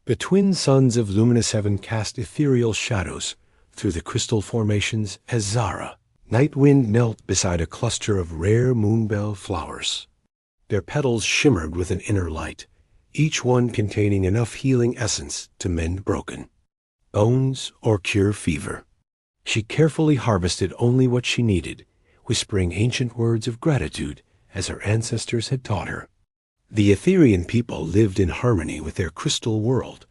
The twin suns of Luminous Heaven cast ethereal shadows through the crystal formations as Zara, Nightwind, knelt beside a cluster of rare moonbell flowers. Their petals shimmered with an inner light, each one containing enough healing essence to mend broken bones or cure fever. She carefully harvested only what she needed, whispering ancient words of gratitude as her ancestors had taught her. The Etherian people lived in harmony with their crystal world,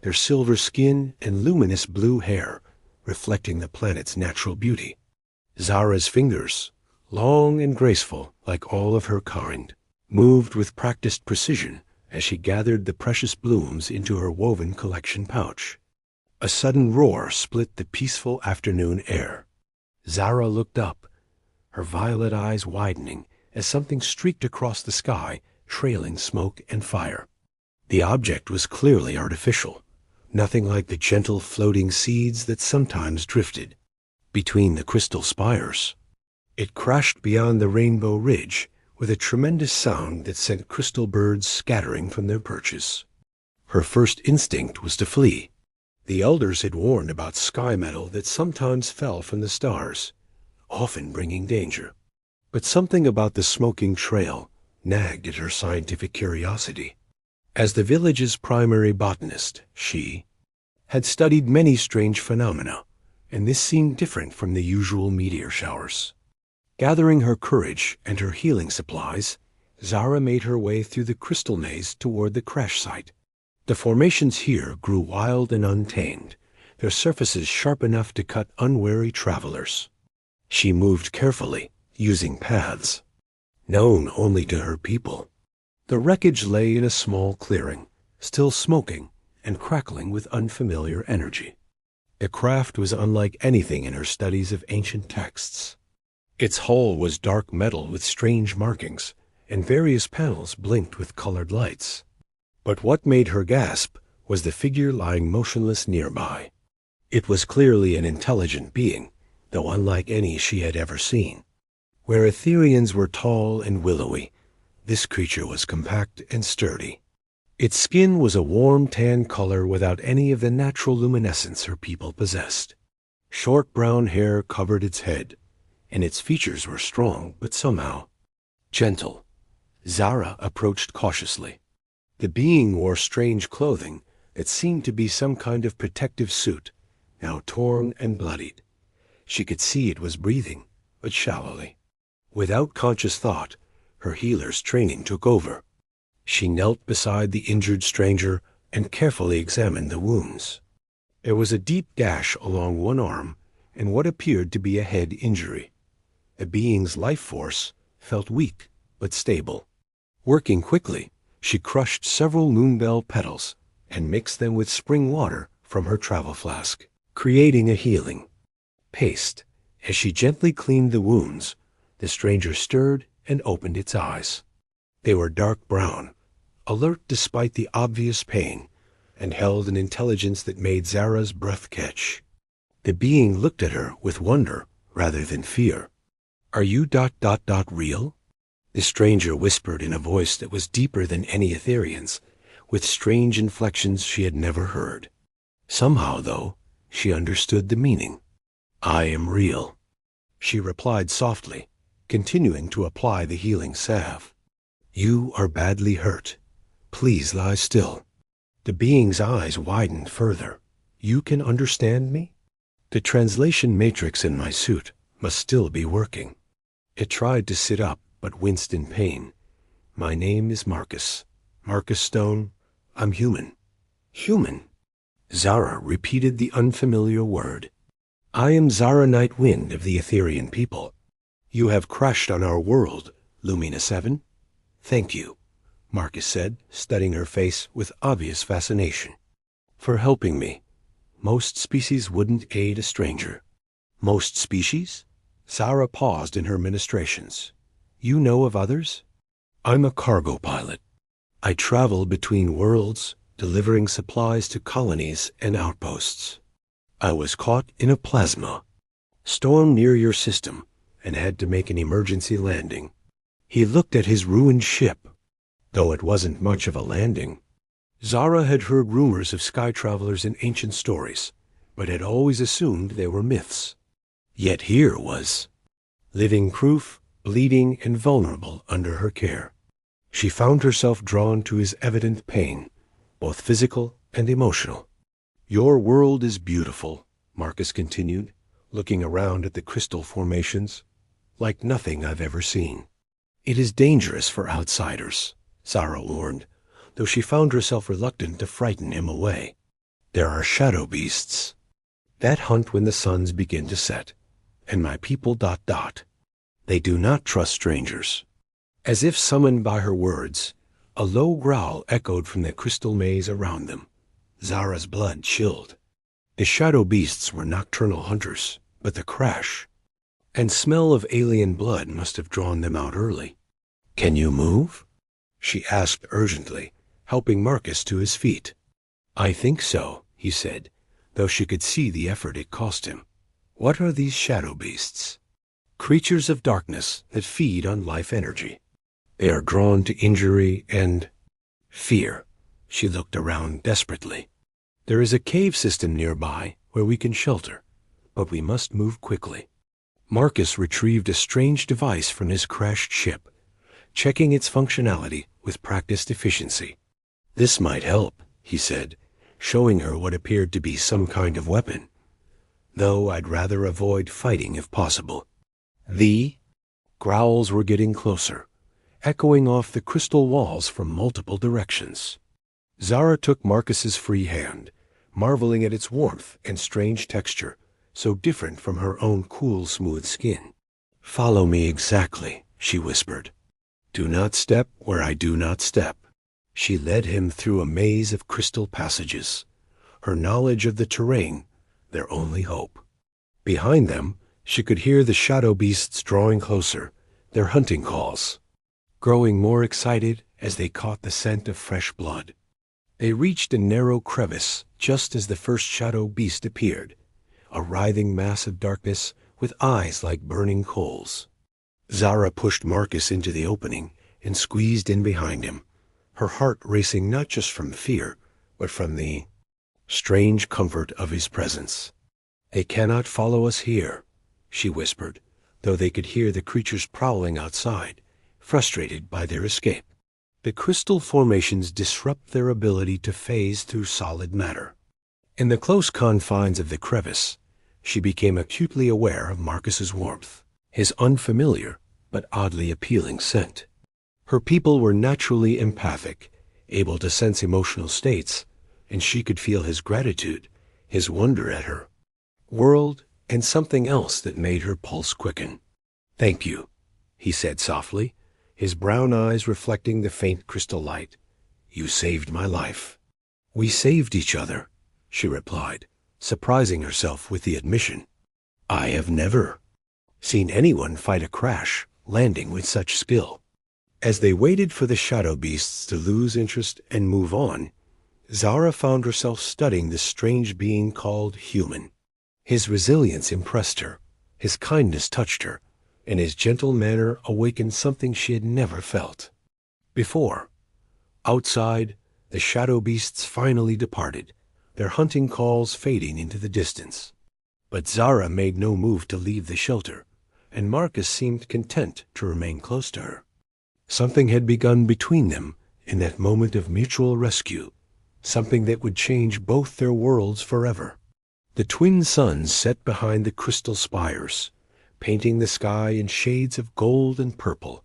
their silver skin and luminous blue hair reflecting the planet's natural beauty. Zara's fingers, long and graceful like all of her kind, moved with practiced precision as she gathered the precious blooms into her woven collection pouch. A sudden roar split the peaceful afternoon air. Zara looked up, her violet eyes widening as something streaked across the sky, trailing smoke and fire. The object was clearly artificial, nothing like the gentle floating seeds that sometimes drifted between the crystal spires. It crashed beyond the rainbow ridge with a tremendous sound that sent crystal birds scattering from their perches. Her first instinct was to flee. The elders had warned about sky metal that sometimes fell from the stars, often bringing danger. But something about the smoking trail nagged at her scientific curiosity. As the village's primary botanist, she had studied many strange phenomena, and this seemed different from the usual meteor showers. Gathering her courage and her healing supplies, Zara made her way through the crystal maze toward the crash site. The formations here grew wild and untamed, their surfaces sharp enough to cut unwary travelers. She moved carefully, using paths known only to her people. The wreckage lay in a small clearing, still smoking and crackling with unfamiliar energy. The craft was unlike anything in her studies of ancient texts. Its hull was dark metal with strange markings, and various panels blinked with colored lights. But what made her gasp was the figure lying motionless nearby. It was clearly an intelligent being, though unlike any she had ever seen. Where Etherians were tall and willowy, this creature was compact and sturdy. Its skin was a warm tan color without any of the natural luminescence her people possessed. Short brown hair covered its head, and its features were strong but somehow gentle. Zara approached cautiously. The being wore strange clothing that seemed to be some kind of protective suit, now torn and bloodied. She could see it was breathing, but shallowly. Without conscious thought, her healer's training took over. She knelt beside the injured stranger and carefully examined the wounds. There was a deep gash along one arm and what appeared to be a head injury. The being's life force felt weak but stable. Working quickly, she crushed several moonbell petals and mixed them with spring water from her travel flask, creating a healing paste. As she gently cleaned the wounds, the stranger stirred and opened its eyes. They were dark brown, alert despite the obvious pain, and held an intelligence that made Zara's breath catch. The being looked at her with wonder rather than fear. "Are you real?" The stranger whispered in a voice that was deeper than any Etherian's, with strange inflections she had never heard. Somehow, though, she understood the meaning. "I am real," she replied softly, continuing to apply the healing salve. "You are badly hurt. Please lie still." The being's eyes widened further. "You can understand me?" The translation matrix in my suit must still be working. It tried to sit up, but winced in pain. "My name is Marcus. Marcus Stone. I'm human." "Human?" Zara repeated the unfamiliar word. "I am Zara Nightwind of the Etherian people. You have crashed on our world, Luminous Heaven." "Thank you," Marcus said, studying her face with obvious fascination, "for helping me. Most species wouldn't aid a stranger." "Most species?" Zara paused in her ministrations. "You know of others?" "I'm a cargo pilot. I travel between worlds, delivering supplies to colonies and outposts. I was caught in a plasma storm near your system and had to make an emergency landing." He looked at his ruined ship, though it wasn't much of a landing. Zara had heard rumors of sky travelers in ancient stories, but had always assumed they were myths. Yet here was living proof, bleeding and vulnerable under her care. She found herself drawn to his evident pain, both physical and emotional. "Your world is beautiful," Marcus continued, looking around at the crystal formations, "like nothing I've ever seen." "It is dangerous for outsiders," Zara warned, though she found herself reluctant to frighten him away. "There are shadow beasts that hunt when the suns begin to set, and my people ... They do not trust strangers." As if summoned by her words, a low growl echoed from the crystal maze around them. Zara's blood chilled. The shadow beasts were nocturnal hunters, but the crash and smell of alien blood must have drawn them out early. "Can you move?" she asked urgently, helping Marcus to his feet. "I think so," he said, though she could see the effort it cost him. "What are these shadow beasts?" "Creatures of darkness that feed on life energy. They are drawn to injury and fear." She looked around desperately. "There is a cave system nearby where we can shelter, but we must move quickly." Marcus retrieved a strange device from his crashed ship, checking its functionality with practiced efficiency. "This might help," he said, showing her what appeared to be some kind of weapon. "Though I'd rather avoid fighting if possible." The growls were getting closer, echoing off the crystal walls from multiple directions. Zara took Marcus's free hand, marveling at its warmth and strange texture, so different from her own cool, smooth skin. "Follow me exactly," she whispered. "Do not step where I do not step." She led him through a maze of crystal passages, her knowledge of the terrain their only hope. Behind them, she could hear the shadow beasts drawing closer, their hunting calls growing more excited as they caught the scent of fresh blood. They reached a narrow crevice just as the first shadow beast appeared, a writhing mass of darkness with eyes like burning coals. Zara pushed Marcus into the opening and squeezed in behind him, her heart racing not just from fear, but from the strange comfort of his presence. "They cannot follow us here," she whispered, though they could hear the creatures prowling outside, frustrated by their escape. The crystal formations disrupt their ability to phase through solid matter. In the close confines of the crevice, she became acutely aware of Marcus's warmth, his unfamiliar but oddly appealing scent. Her people were naturally empathic, able to sense emotional states, and she could feel his gratitude, his wonder at her world, and something else that made her pulse quicken. "Thank you," he said softly, his brown eyes reflecting the faint crystal light. "You saved my life." "We saved each other," she replied, surprising herself with the admission. "I have never seen anyone fight a crash landing with such skill." As they waited for the shadow beasts to lose interest and move on, Zara found herself studying this strange being called human. His resilience impressed her, his kindness touched her, and his gentle manner awakened something she had never felt before. Outside, the shadow beasts finally departed, their hunting calls fading into the distance. But Zara made no move to leave the shelter, and Marcus seemed content to remain close to her. Something had begun between them in that moment of mutual rescue, something that would change both their worlds forever. The twin suns set behind the crystal spires, painting the sky in shades of gold and purple,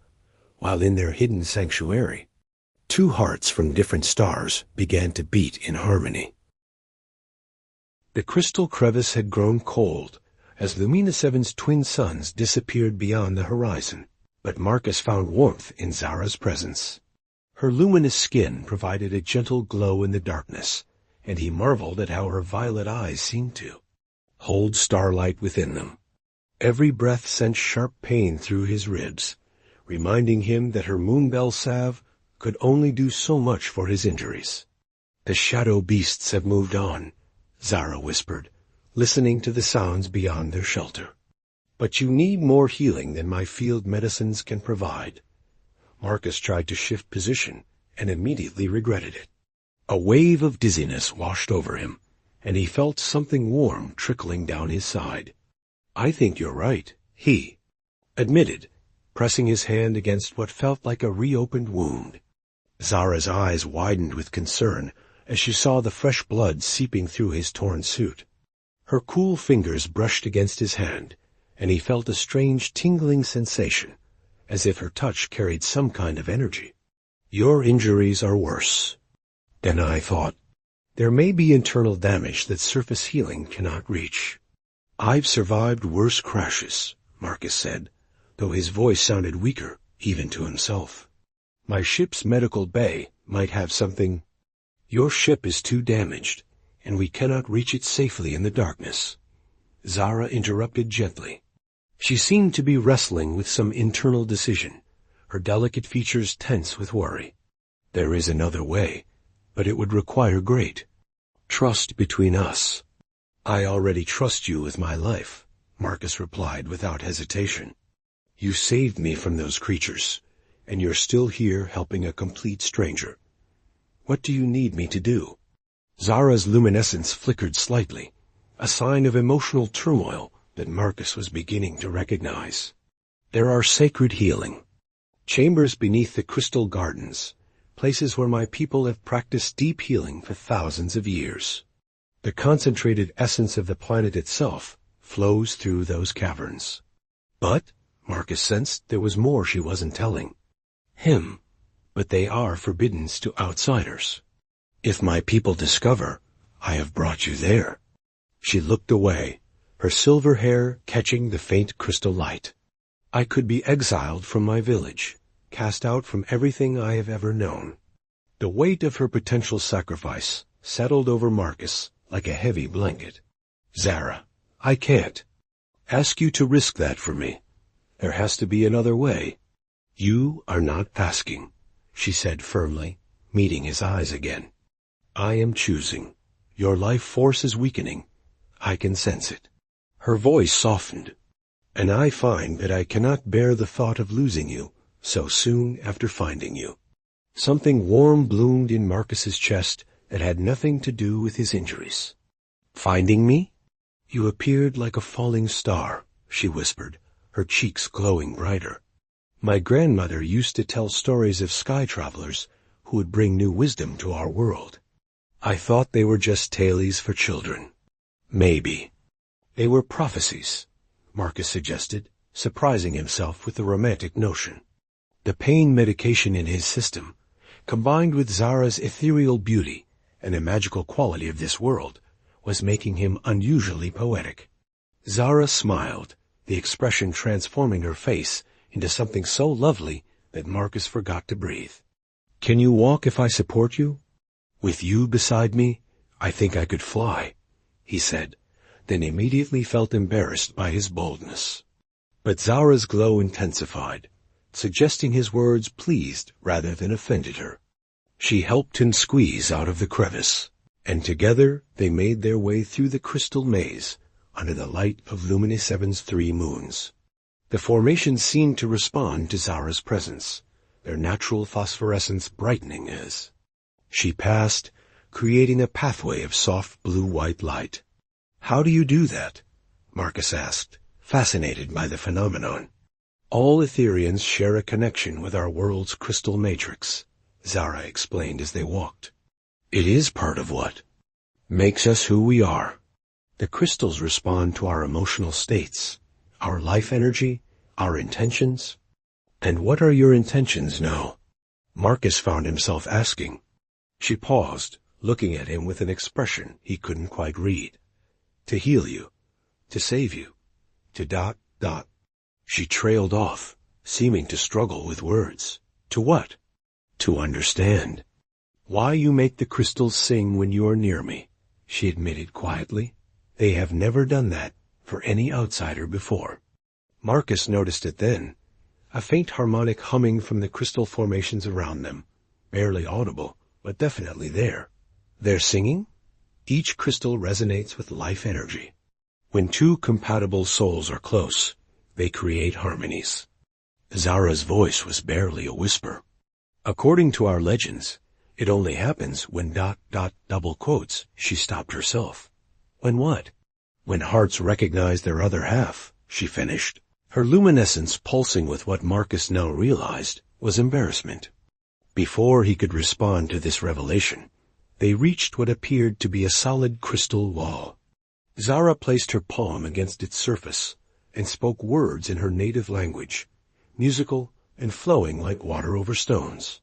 while in their hidden sanctuary, two hearts from different stars began to beat in harmony. The crystal crevice had grown cold as Lumina 7's twin suns disappeared beyond the horizon, but Marcus found warmth in Zara's presence. Her luminous skin provided a gentle glow in the darkness, and he marveled at how her violet eyes seemed to hold starlight within them. Every breath sent sharp pain through his ribs, reminding him that her moonbell salve could only do so much for his injuries. "The shadow beasts have moved on," Zara whispered, listening to the sounds beyond their shelter. "But you need more healing than my field medicines can provide." Marcus tried to shift position and immediately regretted it. A wave of dizziness washed over him, and he felt something warm trickling down his side. "I think you're right," he admitted, pressing his hand against what felt like a reopened wound. Zara's eyes widened with concern as she saw the fresh blood seeping through his torn suit. Her cool fingers brushed against his hand, and he felt a strange tingling sensation, as if her touch carried some kind of energy. "Your injuries are worse than I thought. There may be internal damage that surface healing cannot reach." "I've survived worse crashes," Marcus said, though his voice sounded weaker, even to himself. "My ship's medical bay might have something." "Your ship is too damaged, and we cannot reach it safely in the darkness," Zara interrupted gently. She seemed to be wrestling with some internal decision, her delicate features tense with worry. "There is another way, but it would require great trust between us." "I already trust you with my life," Marcus replied without hesitation. "You saved me from those creatures, and you're still here helping a complete stranger. What do you need me to do?" Zara's luminescence flickered slightly, a sign of emotional turmoil that Marcus was beginning to recognize. "There are sacred healing chambers beneath the crystal gardens, places where my people have practiced deep healing for thousands of years. The concentrated essence of the planet itself flows through those caverns." But Marcus sensed there was more she wasn't telling him. "But they are forbidden to outsiders. If my people discover I have brought you there." She looked away, her silver hair catching the faint crystal light. "I could be exiled from my village, cast out from everything I have ever known." The weight of her potential sacrifice settled over Marcus like a heavy blanket. "Zara, I can't ask you to risk that for me. There has to be another way." "You are not asking," she said firmly, meeting his eyes again. "I am choosing. Your life force is weakening. I can sense it." Her voice softened. "And I find that I cannot bear the thought of losing you so soon after finding you." Something warm bloomed in Marcus's chest that had nothing to do with his injuries. "Finding me?" "You appeared like a falling star," she whispered, her cheeks glowing brighter. "My grandmother used to tell stories of sky travelers who would bring new wisdom to our world. I thought they were just tales for children." "Maybe." "They were prophecies," Marcus suggested, surprising himself with the romantic notion. The pain medication in his system, combined with Zara's ethereal beauty and the magical quality of this world, was making him unusually poetic. Zara smiled, the expression transforming her face into something so lovely that Marcus forgot to breathe. "Can you walk if I support you?" "With you beside me, I think I could fly," he said, then immediately felt embarrassed by his boldness. But Zara's glow intensified, suggesting his words pleased rather than offended her. She helped him squeeze out of the crevice, and together they made their way through the crystal maze under the light of Luminous Seven's 3 moons. The formations seemed to respond to Zara's presence, their natural phosphorescence brightening as she passed, creating a pathway of soft blue-white light. "How do you do that?" Marcus asked, fascinated by the phenomenon. "All Etherians share a connection with our world's crystal matrix," Zara explained as they walked. "It is part of what makes us who we are. The crystals respond to our emotional states, our life energy, our intentions." "And what are your intentions now?" Marcus found himself asking. She paused, looking at him with an expression he couldn't quite read. "To heal you, to save you, to ... She trailed off, seeming to struggle with words. "To what?" "To understand. Why you make the crystals sing when you are near me," she admitted quietly. "They have never done that for any outsider before." Marcus noticed it then, a faint harmonic humming from the crystal formations around them, barely audible, but definitely there. "They're singing?" Each crystal resonates with life energy. When two compatible souls are close, they create harmonies. Zara's voice was barely a whisper. "According to our legends, It only happens when ... double quotes, she stopped herself. When what? When hearts recognize their other half, she finished, her luminescence pulsing with what Marcus now realized was embarrassment. Before he could respond to this revelation, they reached what appeared to be a solid crystal wall. Zara placed her palm against its surface and spoke words in her native language, musical and flowing like water over stones.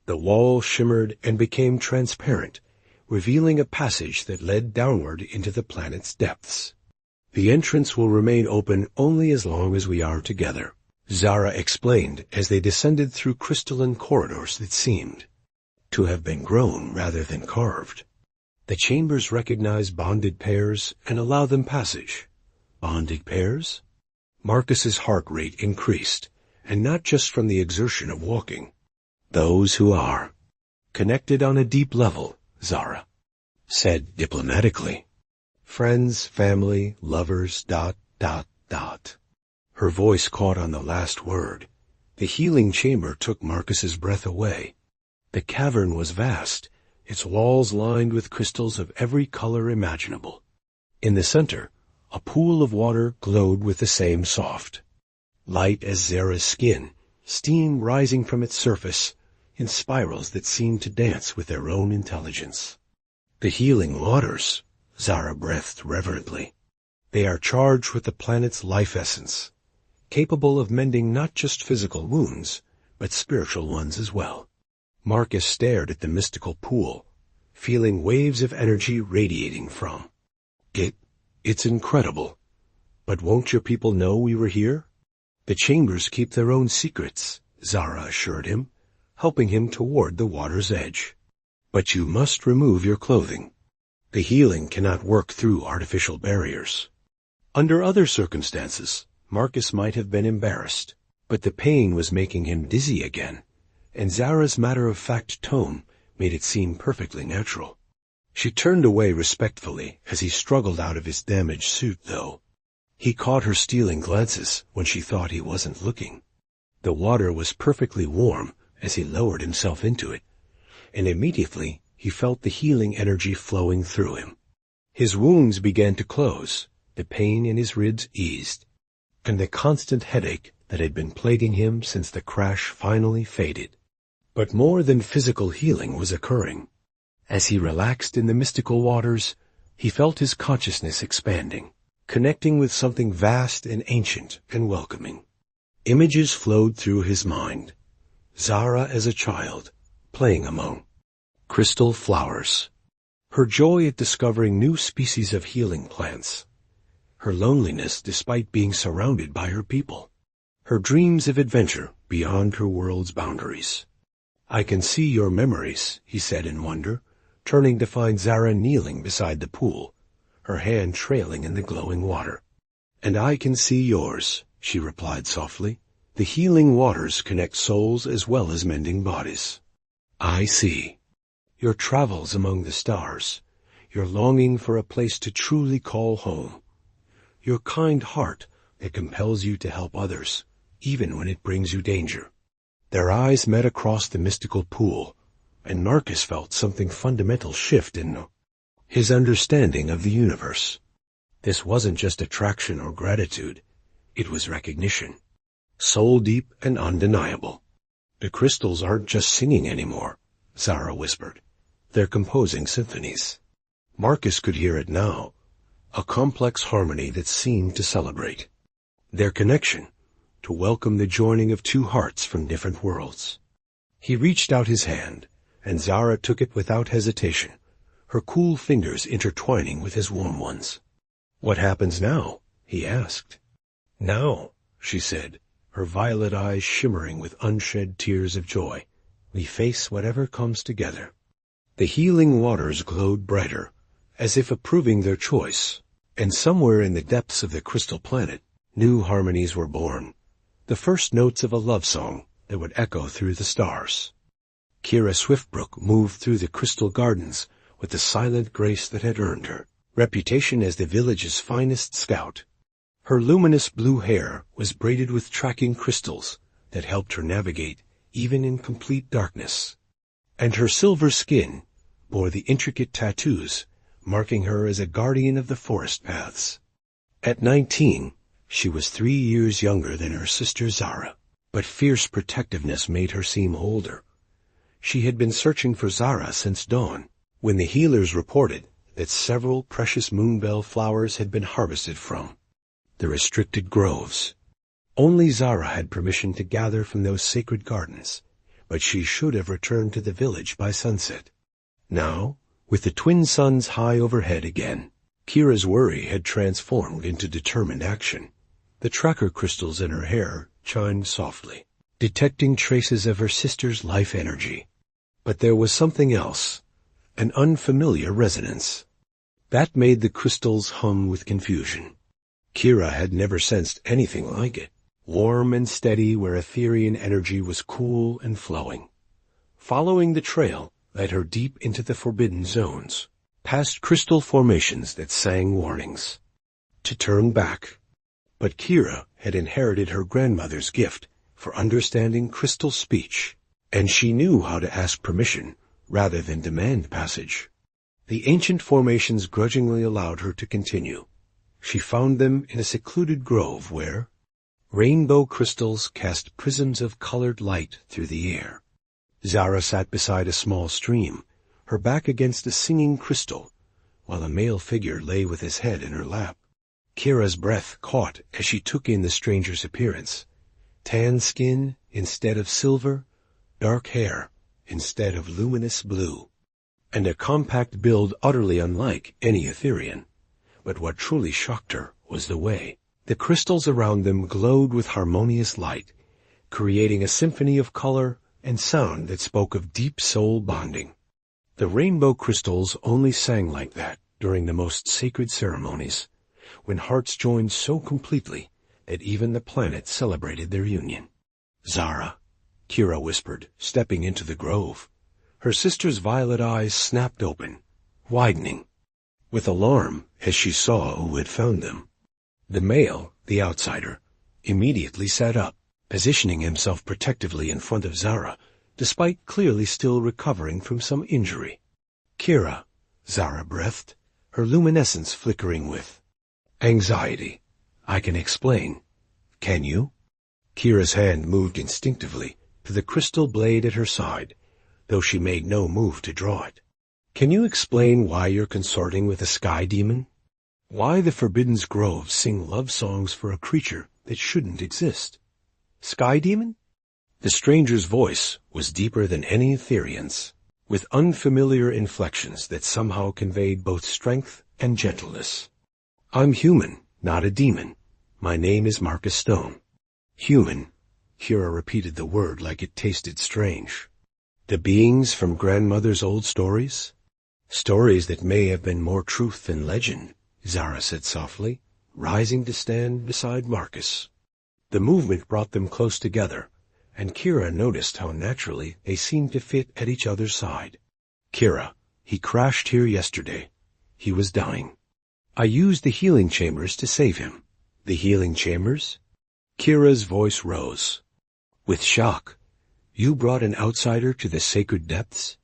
The wall shimmered and became transparent, revealing a passage that led downward into the planet's depths. The entrance will remain open only as long as we are together, Zara explained as they descended through crystalline corridors that seemed to have been grown rather than carved. The chambers recognize bonded pairs and allow them passage. Bonded pairs? Marcus's heart rate increased, and not just from the exertion of walking. Those who are connected on a deep level, Zara said diplomatically. Friends, family, lovers, ... Her voice caught on the last word. The healing chamber took Marcus's breath away. The cavern was vast, its walls lined with crystals of every color imaginable. In the center, a pool of water glowed with the same soft light as Zara's skin, steam rising from its surface in spirals that seemed to dance with their own intelligence. The healing waters, Zara breathed reverently. They are charged with the planet's life essence, capable of mending not just physical wounds, but spiritual ones as well. Marcus stared at the mystical pool, feeling waves of energy radiating from it. It's incredible. But won't your people know we were here? The chambers keep their own secrets, Zara assured him, helping him toward the water's edge. But you must remove your clothing. The healing cannot work through artificial barriers. Under other circumstances, Marcus might have been embarrassed, but the pain was making him dizzy again, and Zara's matter-of-fact tone made it seem perfectly natural. She turned away respectfully as he struggled out of his damaged suit, though. He caught her stealing glances when she thought he wasn't looking. The water was perfectly warm as he lowered himself into it, and immediately he felt the healing energy flowing through him. His wounds began to close, the pain in his ribs eased, and the constant headache that had been plaguing him since the crash finally faded. But more than physical healing was occurring. As he relaxed in the mystical waters, he felt his consciousness expanding, connecting with something vast and ancient and welcoming. Images flowed through his mind. Zara as a child, playing among crystal flowers. Her joy at discovering new species of healing plants. Her loneliness despite being surrounded by her people. Her dreams of adventure beyond her world's boundaries. I can see your memories, he said in wonder, turning to find Zara kneeling beside the pool, her hand trailing in the glowing water. And I can see yours, she replied softly. The healing waters connect souls as well as mending bodies. I see. Your travels among the stars, your longing for a place to truly call home, your kind heart that compels you to help others, even when it brings you danger. Their eyes met across the mystical pool, and Marcus felt something fundamental shift in his understanding of the universe. This wasn't just attraction or gratitude, it was recognition. Soul-deep and undeniable. The crystals aren't just singing anymore, Zara whispered. They're composing symphonies. Marcus could hear it now, a complex harmony that seemed to celebrate their connection, to welcome the joining of two hearts from different worlds. He reached out his hand, and Zara took it without hesitation, her cool fingers intertwining with his warm ones. What happens now? He asked. Now, she said, her violet eyes shimmering with unshed tears of joy. We face whatever comes together. The healing waters glowed brighter, as if approving their choice, and somewhere in the depths of the crystal planet, new harmonies were born, the first notes of a love song that would echo through the stars. Kira Swiftbrook moved through the crystal gardens with the silent grace that had earned her reputation as the village's finest scout. Her luminous blue hair was braided with tracking crystals that helped her navigate even in complete darkness. and her silver skin bore the intricate tattoos marking her as a guardian of the forest paths. At 19, she was 3 years younger than her sister Zara, but fierce protectiveness made her seem older. She had been searching for Zara since dawn, when the healers reported that several precious moonbell flowers had been harvested from the restricted groves. Only Zara had permission to gather from those sacred gardens, but she should have returned to the village by sunset. Now, with the twin suns high overhead again, Kira's worry had transformed into determined action. The tracker crystals in her hair chimed softly, detecting traces of her sister's life energy. But there was something else, an unfamiliar resonance. That made the crystals hum with confusion. Kira had never sensed anything like it, warm and steady where Etherian energy was cool and flowing. Following the trail led her deep into the forbidden zones, past crystal formations that sang warnings to turn back. But Kira had inherited her grandmother's gift for understanding crystal speech, and she knew how to ask permission rather than demand passage. The ancient formations grudgingly allowed her to continue. She found them in a secluded grove where rainbow crystals cast prisms of colored light through the air. Zara sat beside a small stream, her back against a singing crystal, while a male figure lay with his head in her lap. Kira's breath caught as she took in the stranger's appearance. Tan skin instead of silver, dark hair instead of luminous blue, and a compact build utterly unlike any Etherian. But what truly shocked her was the way the crystals around them glowed with harmonious light, creating a symphony of color and sound that spoke of deep soul bonding. The rainbow crystals only sang like that during the most sacred ceremonies, when hearts joined so completely that even the planets celebrated their union. "Zara," Kira whispered, stepping into the grove. Her sister's violet eyes snapped open, widening with alarm as she saw who had found them. The male, the outsider, immediately sat up, positioning himself protectively in front of Zara, despite clearly still recovering from some injury. "Kira," Zara breathed, her luminescence flickering with anxiety. "I can explain. Can you?" Kira's hand moved instinctively to the crystal blade at her side, though she made no move to draw it. "Can you explain why you're consorting with a sky demon? Why the Forbidden's groves sing love songs for a creature that shouldn't exist? Sky demon?" The stranger's voice was deeper than any Etherian's, with unfamiliar inflections that somehow conveyed both strength and gentleness. "I'm human, not a demon. My name is Marcus Stone." "Human," Kira repeated the word like it tasted strange. "The beings from grandmother's old stories? Stories that may have been more truth than legend," Zara said softly, rising to stand beside Marcus. The movement brought them close together, and Kira noticed how naturally they seemed to fit at each other's side. "Kira, he crashed here yesterday. He was dying. I used the healing chambers to save him." "The healing chambers?" Kira's voice rose with shock. "You brought an outsider to the sacred depths?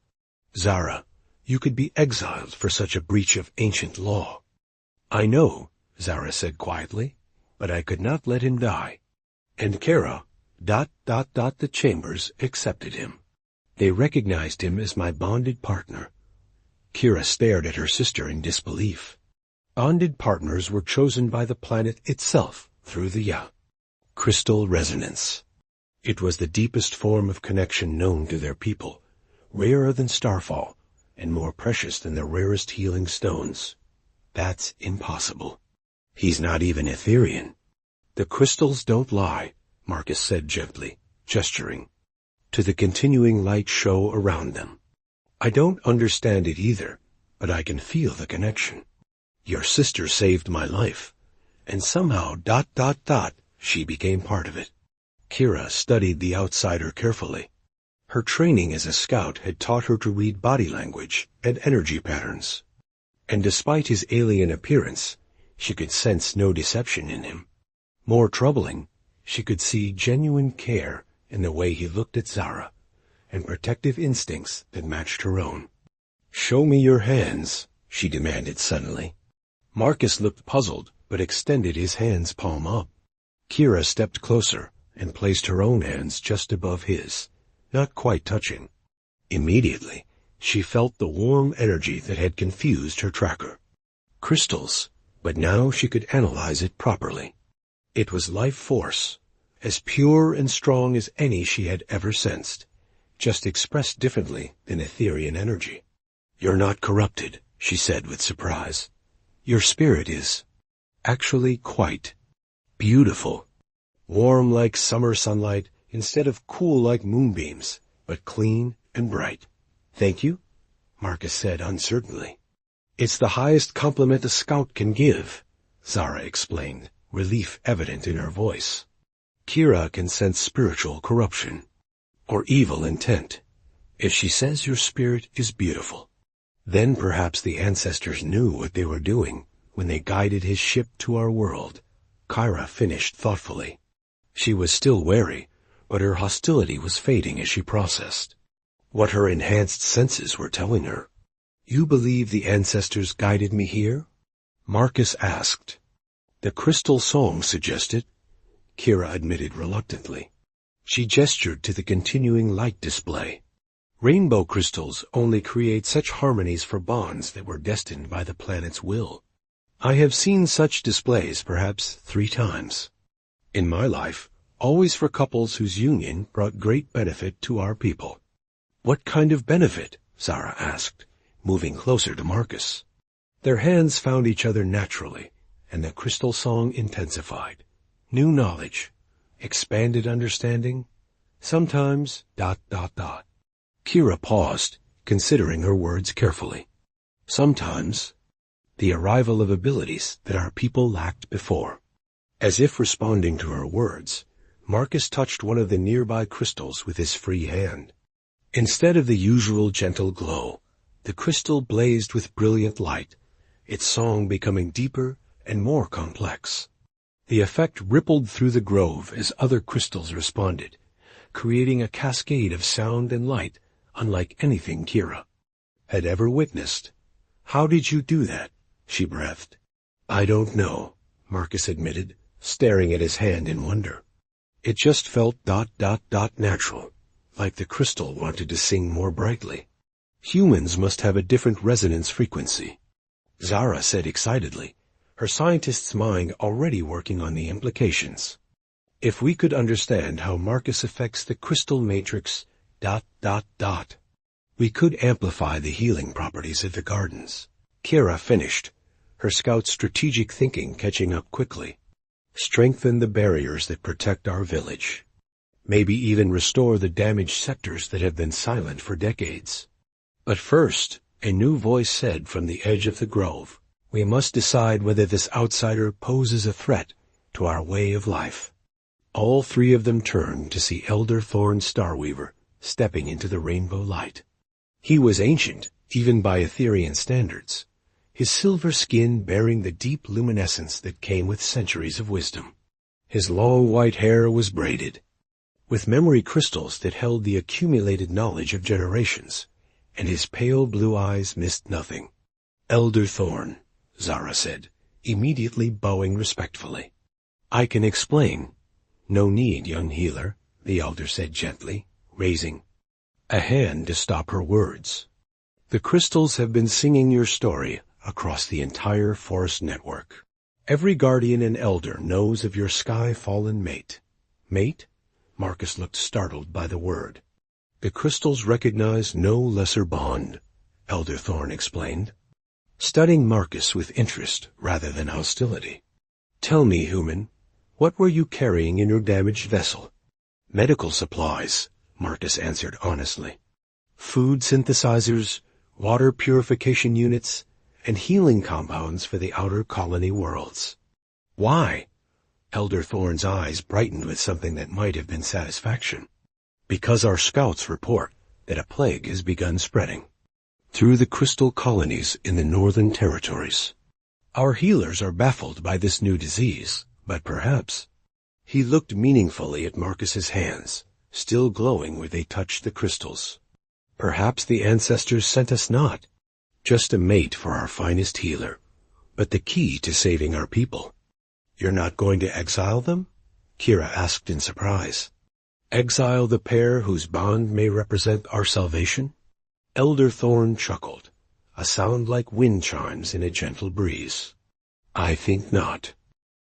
Zara, you could be exiled for such a breach of ancient law." "I know," Zara said quietly, "but I could not let him die." And Kira, the chambers accepted him. They recognized him as my bonded partner. Kira stared at her sister in disbelief. Bonded partners were chosen by the planet itself through the crystal resonance. It was the deepest form of connection known to their people, rarer than starfall, and more precious than the rarest healing stones. "That's impossible. He's not even Etherian." "The crystals don't lie," Marcus said gently, gesturing to the continuing light show around them. "I don't understand it either, but I can feel the connection. Your sister saved my life, and somehow she became part of it." Kira studied the outsider carefully. Her training as a scout had taught her to read body language and energy patterns, and despite his alien appearance, she could sense no deception in him. More troubling, she could see genuine care in the way he looked at Zara, and protective instincts that matched her own. "Show me your hands," she demanded suddenly. Marcus looked puzzled, but extended his hands palm up. Kira stepped closer and placed her own hands just above his, not quite touching. Immediately, she felt the warm energy that had confused her tracker. Crystals, but now she could analyze it properly. It was life force, as pure and strong as any she had ever sensed, just expressed differently than Etherian energy. "You're not corrupted," she said with surprise. "Your spirit is. Actually quite beautiful. Warm like summer sunlight instead of cool like moonbeams, but clean and bright." "Thank you," Marcus said uncertainly. "It's the highest compliment a scout can give," Zara explained, relief evident in her voice. "Kira can sense spiritual corruption, or evil intent. If she says your spirit is beautiful, then perhaps the ancestors knew what they were doing when they guided his ship to our world," Kyra finished thoughtfully. She was still wary, but her hostility was fading as she processed what her enhanced senses were telling her. "You believe the ancestors guided me here?" Marcus asked. "The crystal song suggested," Kira admitted reluctantly. She gestured to the continuing light display. "Rainbow crystals only create such harmonies for bonds that were destined by the planet's will. I have seen such displays perhaps 3 times. In my life, always for couples whose union brought great benefit to our people." "What kind of benefit?" Zara asked, moving closer to Marcus. Their hands found each other naturally, and the crystal song intensified. New knowledge, expanded understanding, sometimes ... Kira paused, considering her words carefully. "Sometimes the arrival of abilities that our people lacked before." As if responding to her words, Marcus touched one of the nearby crystals with his free hand. Instead of the usual gentle glow, the crystal blazed with brilliant light, its song becoming deeper and more complex. The effect rippled through the grove as other crystals responded, creating a cascade of sound and light unlike anything Kira had ever witnessed. "How did you do that?" she breathed. "I don't know," Marcus admitted, staring at his hand in wonder. "It just felt ... natural, like the crystal wanted to sing more brightly. Humans must have a different resonance frequency," Zara said excitedly, her scientist's mind already working on the implications. "If we could understand how Marcus affects the crystal matrix ... we could amplify the healing properties of the gardens." Kira finished, her scout's strategic thinking catching up quickly. "Strengthen the barriers that protect our village. Maybe even restore the damaged sectors that have been silent for decades. But first," a new voice said from the edge of the grove, "we must decide whether this outsider poses a threat to our way of life." All 3 of them turned to see Elder Thorn Starweaver stepping into the rainbow light. He was ancient, even by Etherian standards, his silver skin bearing the deep luminescence that came with centuries of wisdom. His long white hair was braided, with memory crystals that held the accumulated knowledge of generations, and his pale blue eyes missed nothing. "Elder Thorn," Zara said, immediately bowing respectfully. "I can explain." "No need, young healer," the elder said gently, raising a hand to stop her words. "The crystals have been singing your story across the entire forest network. Every guardian and elder knows of your sky-fallen mate." "Mate?" Marcus looked startled by the word. "The crystals recognize no lesser bond," Elder Thorn explained, studying Marcus with interest rather than hostility. "Tell me, human, what were you carrying in your damaged vessel?" "Medical supplies," Marcus answered honestly. "Food synthesizers, water purification units, and healing compounds for the outer colony worlds." "Why?" Elder Thorn's eyes brightened with something that might have been satisfaction. "Because our scouts report that a plague has begun spreading through the crystal colonies in the northern territories. Our healers are baffled by this new disease, but perhaps—" He looked meaningfully at Marcus's hands, still glowing where they touched the crystals. Perhaps the ancestors sent us not just a mate for our finest healer, but the key to saving our people. You're not going to exile them? Kira asked in surprise. Exile the pair whose bond may represent our salvation? Elder Thorn chuckled, a sound like wind chimes in a gentle breeze. I think not.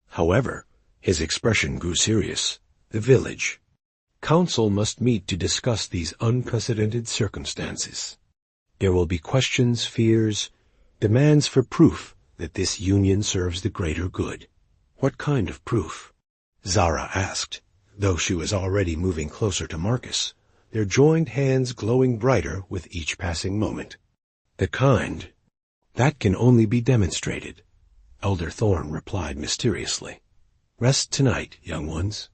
However, his expression grew serious. The village. Council must meet to discuss these unprecedented circumstances. There will be questions, fears, demands for proof that this union serves the greater good. What kind of proof? Zara asked, though she was already moving closer to Marcus, their joined hands glowing brighter with each passing moment. The kind that can only be demonstrated, Elder Thorn replied mysteriously. Rest tonight, young ones.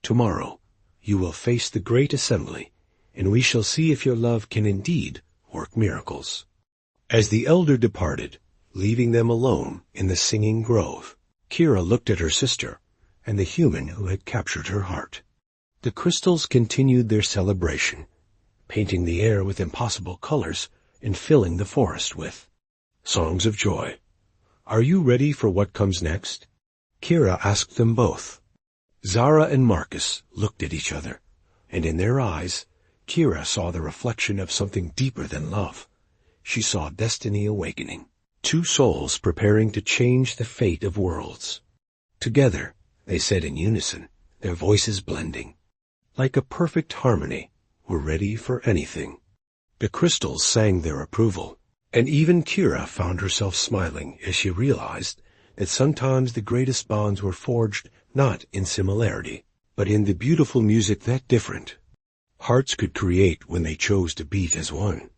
Tomorrow you will face the great assembly, and we shall see if your love can indeed work miracles. As the elder departed, leaving them alone in the singing grove, Kira looked at her sister and the human who had captured her heart. The crystals continued their celebration, painting the air with impossible colors and filling the forest with songs of joy. Are you ready for what comes next? Kira asked them both. Zara and Marcus looked at each other, and in their eyes, Kira saw the reflection of something deeper than love. She saw destiny awakening, two souls preparing to change the fate of worlds. Together, they said in unison, their voices blending. Like a perfect harmony, we're ready for anything. The crystals sang their approval, and even Kira found herself smiling as she realized that sometimes the greatest bonds were forged not in similarity, but in the beautiful music that different hearts could create when they chose to beat as one.